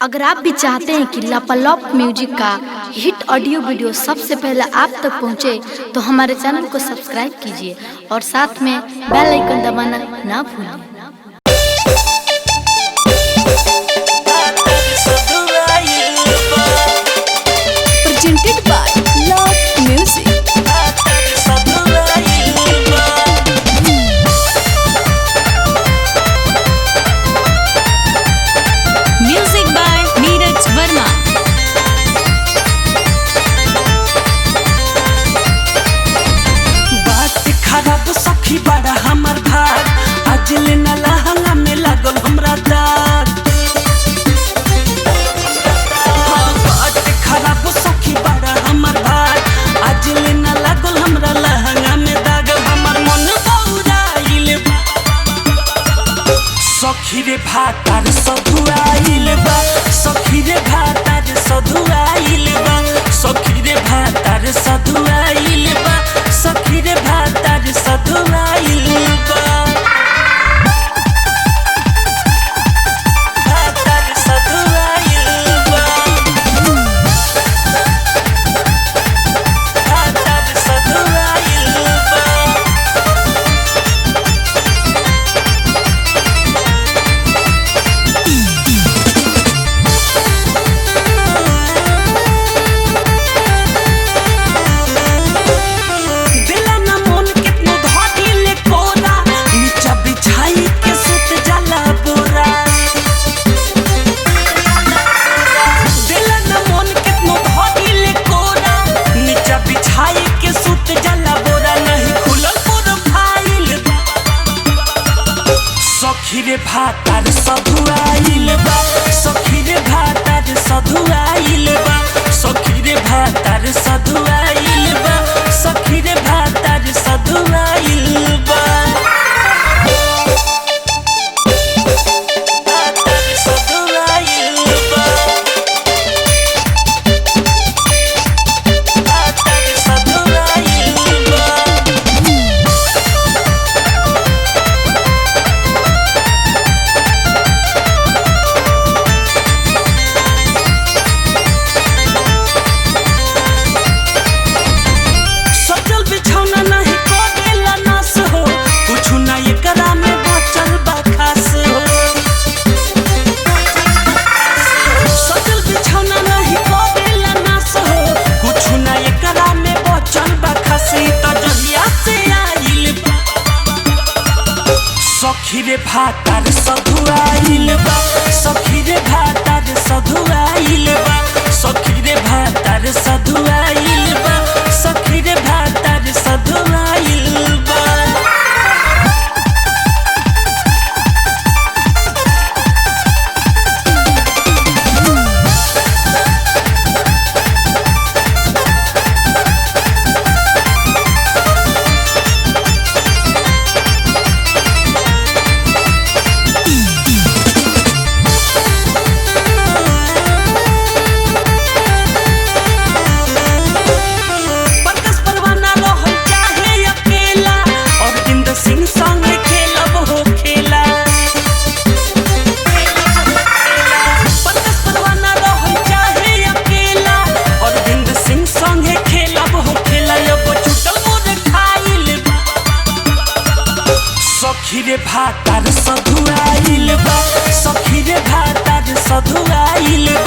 अगर आप भी चाहते हैं कि लापालॉप म्यूजिक का हिट ऑडियो वीडियो सबसे पहले आप तक पहुंचे, तो हमारे चैनल को सब्सक्राइब कीजिए और साथ में बेल आइकन दबाना ना भूलें। Presented by Love Music. Music by Neeraj Verma. बात खराब सखी बड़ा हमर भाग आज ले न लहंगा में लागल हमरा दाग। बात खराब सखी बड़ा हमर भाग आज ले न लागल हमरा लहंगा में दाग। हमर मन बौराइल सखी रे भातार सधुआइल बा, सखी रे भातार सधुआइल बा, सखी रे भातार सधुआइल बा, सखी रे भातार सधुआइल बा, भातार सधुआइल बा, भातार सधुआइल बा। दिला ना मन कितनो धोटिले कोरा नीचा बिछाई के सुत जाला बोरा। दिला ना मन कितनो धोटिले कोरा नीचा बिछाई के सुत जाला बोरा। नहीं खुलल प्रोफाइल सखी रे भातार सधुआइल बा, सखी रे भातार सधुआइल बा, सखी रे भातार सधुआइल बा, सखी रे भातार सधुआइल बा, भातार सधुआइल बा, भातार सधुआइल बा। सजल बिछौना नहीं करेला नास हो, कुछु ना एकरा में बचल बा खास हो। सजल बिछौना नहीं करेला नास हो, कुछु ना एकरा में बचल बा खास। ई त जहिया से आइल बा सखी रे भातार सधुआइल बा, सखी रे भातार सधुआइल बा, सखी रे भातार सधुआइल बा, सखी रे भातार सधुआइल बा। परकस परवाना रहल चाहे अकेला और इंद्र सिंह संगे खेलब हो खेला। परकस परवाना रहल चाहे अकेला और इंद्र सिंह संगे खेलब हो खेला। अब छुटल मोर खाइल सखी रे भातार सधुआइल बा, सखी रे भातार सधुआइल बा,